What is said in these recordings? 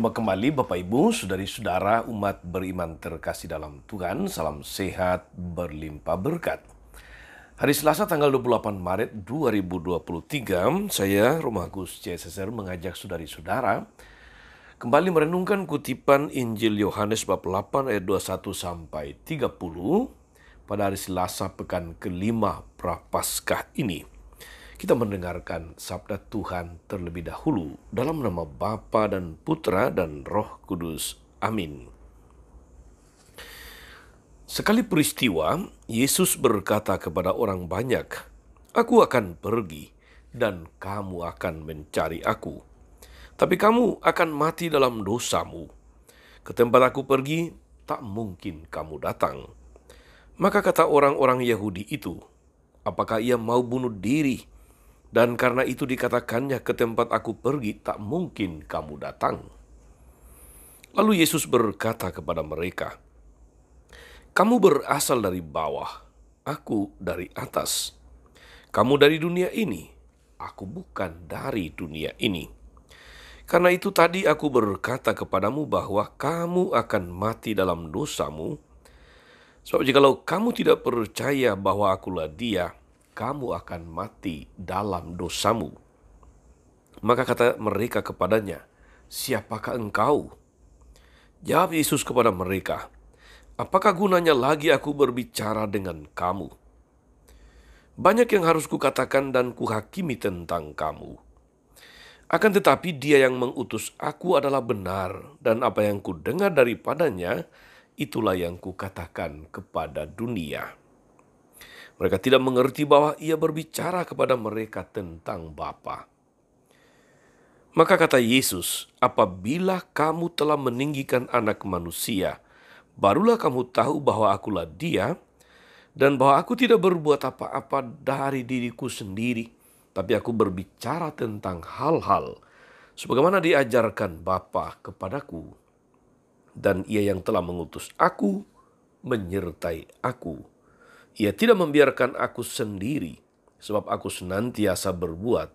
Berjumpa kembali Bapak Ibu, saudari-saudara umat beriman terkasih dalam Tuhan. Salam sehat, berlimpah berkat. Hari Selasa tanggal 28 Maret 2023, saya Romagus CSSR mengajak saudari-saudara kembali merenungkan kutipan Injil Yohanes bab 8 ayat 21 sampai 30 pada hari Selasa pekan kelima Prapaskah ini. Kita mendengarkan sabda Tuhan terlebih dahulu dalam nama Bapa dan Putra dan Roh Kudus. Amin. Sekali peristiwa, Yesus berkata kepada orang banyak, "Aku akan pergi dan kamu akan mencari aku. Tapi kamu akan mati dalam dosamu. Ke tempat aku pergi, tak mungkin kamu datang." Maka kata orang-orang Yahudi itu, "Apakah ia mau bunuh diri? Dan karena itu dikatakannya, ke tempat aku pergi, tak mungkin kamu datang." Lalu Yesus berkata kepada mereka, "Kamu berasal dari bawah, aku dari atas. Kamu dari dunia ini, aku bukan dari dunia ini. Karena itu tadi aku berkata kepadamu bahwa kamu akan mati dalam dosamu. Sebab jikalau kamu tidak percaya bahwa akulah Dia, kamu akan mati dalam dosamu." Maka kata mereka kepadanya, "Siapakah engkau?" Jawab Yesus kepada mereka, "Apakah gunanya lagi aku berbicara dengan kamu? Banyak yang harus kukatakan dan kuhakimi tentang kamu. Akan tetapi Dia yang mengutus aku adalah benar, dan apa yang kudengar daripadanya, itulah yang kukatakan kepada dunia." Mereka tidak mengerti bahwa ia berbicara kepada mereka tentang Bapa. Maka kata Yesus, "Apabila kamu telah meninggikan Anak Manusia, barulah kamu tahu bahwa akulah Dia, dan bahwa aku tidak berbuat apa-apa dari diriku sendiri, tapi aku berbicara tentang hal-hal sebagaimana diajarkan Bapa kepadaku. Dan Ia yang telah mengutus aku menyertai aku. Ia tidak membiarkan aku sendiri, sebab aku senantiasa berbuat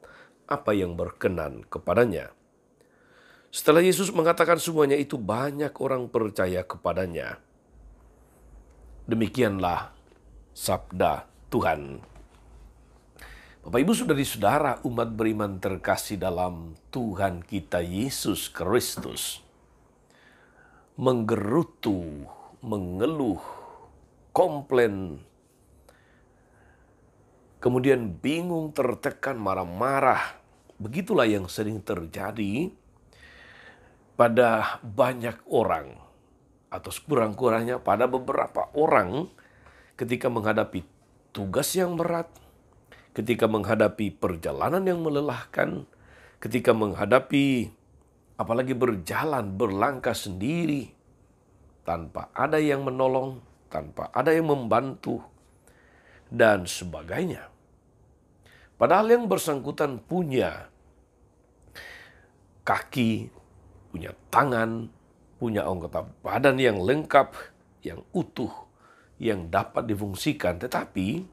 apa yang berkenan kepadanya." Setelah Yesus mengatakan semuanya itu, banyak orang percaya kepadanya. Demikianlah sabda Tuhan. Bapak Ibu saudari-saudara umat beriman terkasih dalam Tuhan kita Yesus Kristus, menggerutu, mengeluh, komplain, kemudian bingung, tertekan, marah-marah. Begitulah yang sering terjadi pada banyak orang, atau sekurang-kurangnya pada beberapa orang ketika menghadapi tugas yang berat, ketika menghadapi perjalanan yang melelahkan, ketika menghadapi apalagi berjalan, berlangkah sendiri, tanpa ada yang menolong, tanpa ada yang membantu, dan sebagainya. Padahal yang bersangkutan punya kaki, punya tangan, punya anggota badan yang lengkap, yang utuh, yang dapat difungsikan, tetapi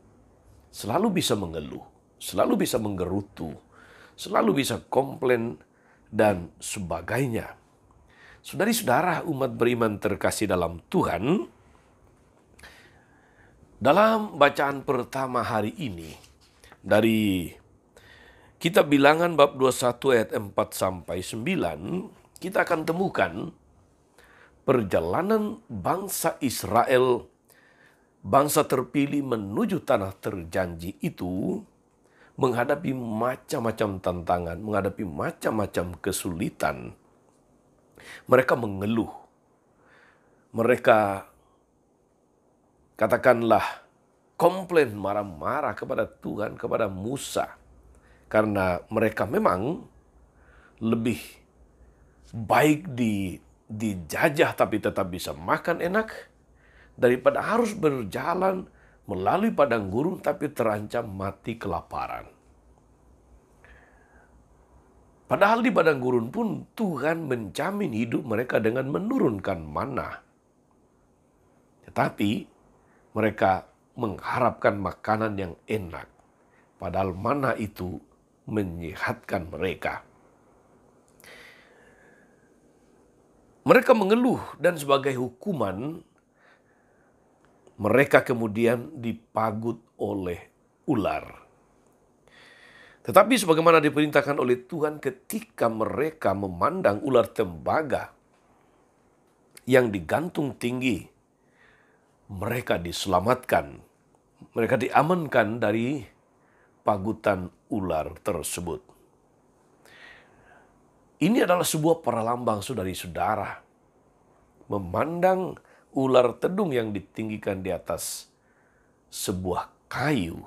selalu bisa mengeluh, selalu bisa menggerutu, selalu bisa komplain, dan sebagainya. Saudari-saudara umat beriman terkasih dalam Tuhan, dalam bacaan pertama hari ini, dari kitab Bilangan bab 21 ayat 4 sampai 9, kita akan temukan perjalanan bangsa Israel, bangsa terpilih menuju tanah terjanji itu, menghadapi macam-macam tantangan, menghadapi macam-macam kesulitan. Mereka mengeluh. Mereka katakanlah komplain, marah-marah kepada Tuhan, kepada Musa. Karena mereka memang lebih baik dijajah tapi tetap bisa makan enak, daripada harus berjalan melalui padang gurun tapi terancam mati kelaparan. Padahal di padang gurun pun Tuhan menjamin hidup mereka dengan menurunkan mana. Tetapi mereka mengharapkan makanan yang enak, padahal mana itu menyehatkan mereka. Mereka mengeluh dan sebagai hukuman mereka kemudian dipagut oleh ular. Tetapi sebagaimana diperintahkan oleh Tuhan, ketika mereka memandang ular tembaga yang digantung tinggi, mereka diselamatkan. Mereka diamankan dari pagutan ular tersebut. Ini adalah sebuah peralambang, saudari-saudara. Memandang ular tedung yang ditinggikan di atas sebuah kayu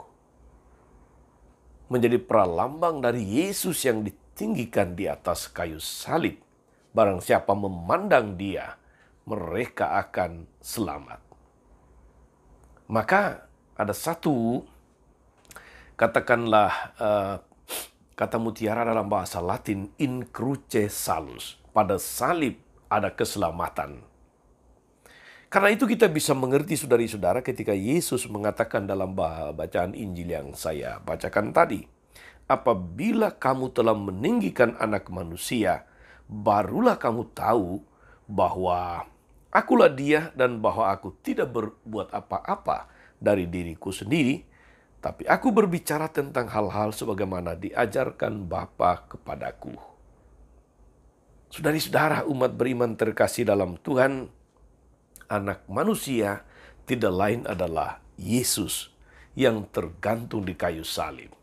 menjadi peralambang dari Yesus yang ditinggikan di atas kayu salib. Barang siapa memandang dia, mereka akan selamat. Maka ada satu, katakanlah kata mutiara dalam bahasa Latin, in cruce salus. Pada salib ada keselamatan. Karena itu kita bisa mengerti, saudari-saudara, ketika Yesus mengatakan dalam bacaan Injil yang saya bacakan tadi, apabila kamu telah meninggikan anak manusia, barulah kamu tahu bahwa akulah dia dan bahwa aku tidak berbuat apa-apa dari diriku sendiri, tapi aku berbicara tentang hal-hal sebagaimana diajarkan Bapa kepadaku. Saudari-saudara, umat beriman terkasih dalam Tuhan, Anak manusia tidak lain adalah Yesus yang tergantung di kayu salib.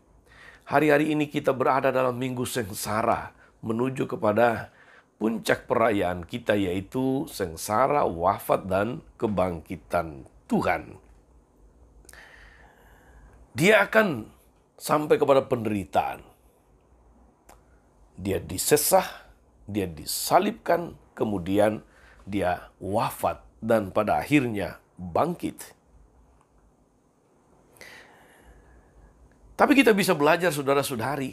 Hari-hari ini kita berada dalam minggu sengsara menuju kepada puncak perayaan kita, yaitu sengsara, wafat, dan kebangkitan Tuhan. Dia akan sampai kepada penderitaan. Dia disesah, dia disalibkan, kemudian dia wafat, dan pada akhirnya bangkit. Tapi kita bisa belajar, saudara-saudari,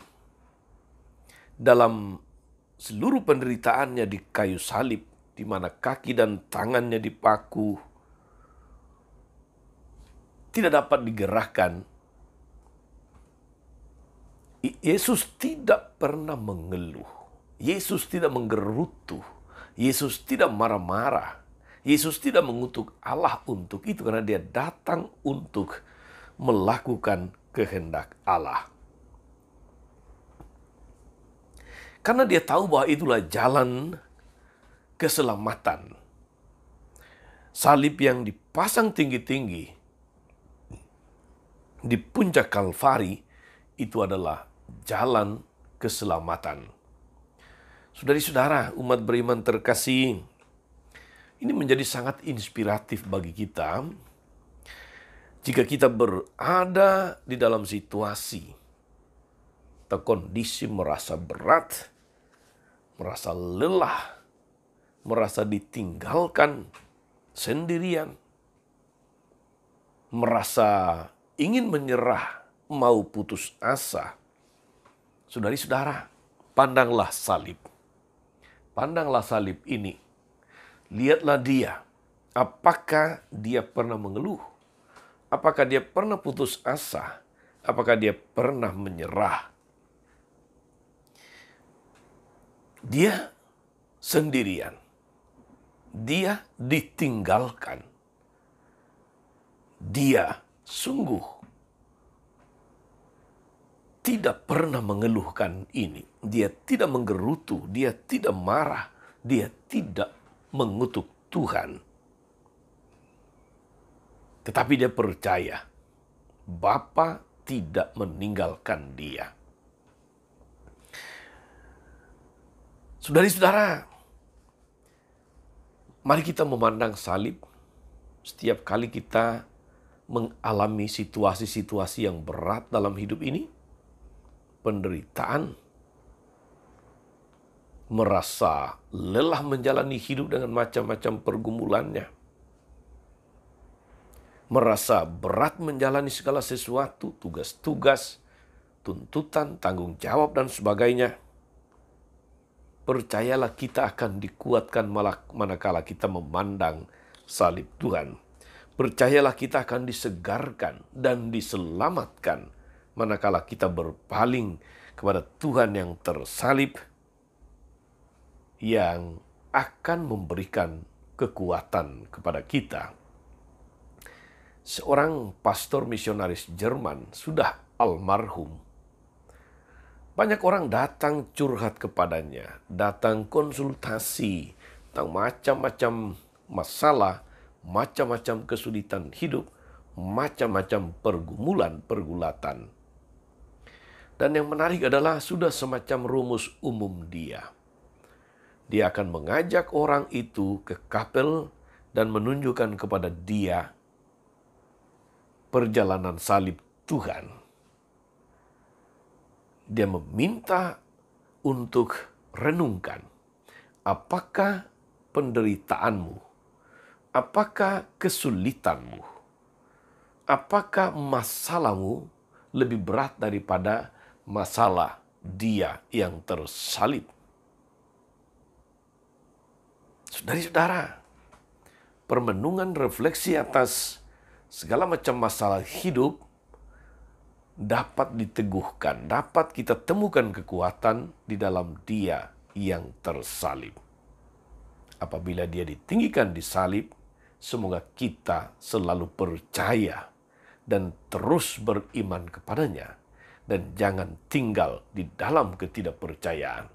dalam seluruh penderitaannya di kayu salib, di mana kaki dan tangannya dipaku, tidak dapat digerakkan. Yesus tidak pernah mengeluh. Yesus tidak menggerutu. Yesus tidak marah-marah. Yesus tidak mengutuk Allah untuk itu, karena dia datang untuk melakukan kehendak Allah. Karena dia tahu bahwa itulah jalan keselamatan. Salib yang dipasang tinggi-tinggi di puncak Kalvari itu adalah jalan keselamatan. Saudari-saudara, umat beriman terkasih, ini menjadi sangat inspiratif bagi kita jika kita berada di dalam situasi atau kondisi merasa berat, merasa lelah, merasa ditinggalkan sendirian, merasa ingin menyerah, mau putus asa. Saudari-saudara, pandanglah salib. Pandanglah salib ini. Lihatlah dia, apakah dia pernah mengeluh? Apakah dia pernah putus asa? Apakah dia pernah menyerah? Dia sendirian. Dia ditinggalkan. Dia sungguh tidak pernah mengeluhkan ini. Dia tidak menggerutu, dia tidak marah, dia tidak mengutuk Tuhan. Tetapi dia percaya Bapa tidak meninggalkan dia. Saudari-saudara, mari kita memandang salib setiap kali kita mengalami situasi-situasi yang berat dalam hidup ini, penderitaan, merasa lelah menjalani hidup dengan macam-macam pergumulannya, merasa berat menjalani segala sesuatu, tugas-tugas, tuntutan, tanggung jawab, dan sebagainya. Percayalah kita akan dikuatkan manakala kita memandang salib Tuhan. Percayalah kita akan disegarkan dan diselamatkan manakala kita berpaling kepada Tuhan yang tersalib, yang akan memberikan kekuatan kepada kita. Seorang pastor misionaris Jerman sudah almarhum. Banyak orang datang curhat kepadanya, datang konsultasi tentang macam-macam masalah, macam-macam kesulitan hidup, macam-macam pergulatan. Dan yang menarik adalah sudah semacam rumus umum dia. Dia akan mengajak orang itu ke kapel dan menunjukkan kepada dia perjalanan salib Tuhan. Dia meminta untuk renungkan, apakah penderitaanmu, apakah kesulitanmu, apakah masalahmu lebih berat daripada masalah dia yang tersalib. Saudara-saudara, permenungan refleksi atas segala macam masalah hidup dapat diteguhkan, dapat kita temukan kekuatan di dalam Dia yang tersalib. Apabila Dia ditinggikan di salib, semoga kita selalu percaya dan terus beriman kepadanya, dan jangan tinggal di dalam ketidakpercayaan.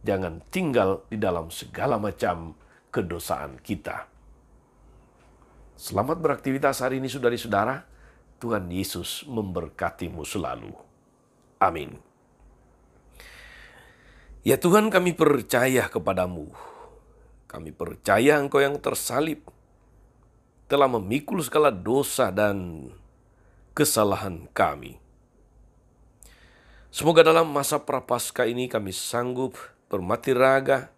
Jangan tinggal di dalam segala macam kedosaan kita. Selamat beraktivitas hari ini, saudari-saudara. Tuhan Yesus memberkatimu selalu. Amin. Ya Tuhan, kami percaya kepadamu. Kami percaya Engkau yang tersalib telah memikul segala dosa dan kesalahan kami. Semoga dalam masa prapaskah ini kami sanggup bermati raga,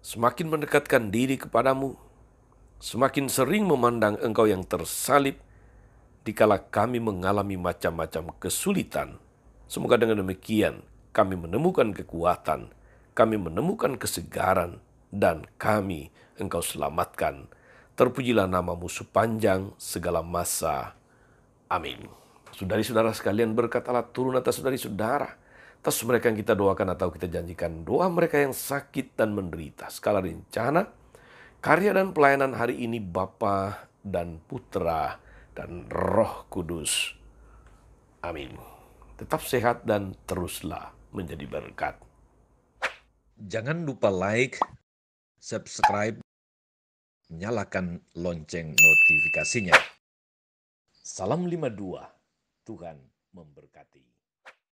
semakin mendekatkan diri kepadamu, semakin sering memandang Engkau yang tersalib dikala kami mengalami macam-macam kesulitan. Semoga dengan demikian kami menemukan kekuatan, kami menemukan kesegaran, dan kami Engkau selamatkan. Terpujilah namamu sepanjang segala masa. Amin. Saudari-saudara sekalian, berkat Allah turun atas saudari-saudara, atas mereka yang kita doakan atau kita janjikan doa mereka yang sakit dan menderita. Skala rencana, karya dan pelayanan hari ini Bapa dan Putra dan Roh Kudus. Amin. Tetap sehat dan teruslah menjadi berkat. Jangan lupa like, subscribe, nyalakan lonceng notifikasinya. Salam 52. Tuhan memberkati.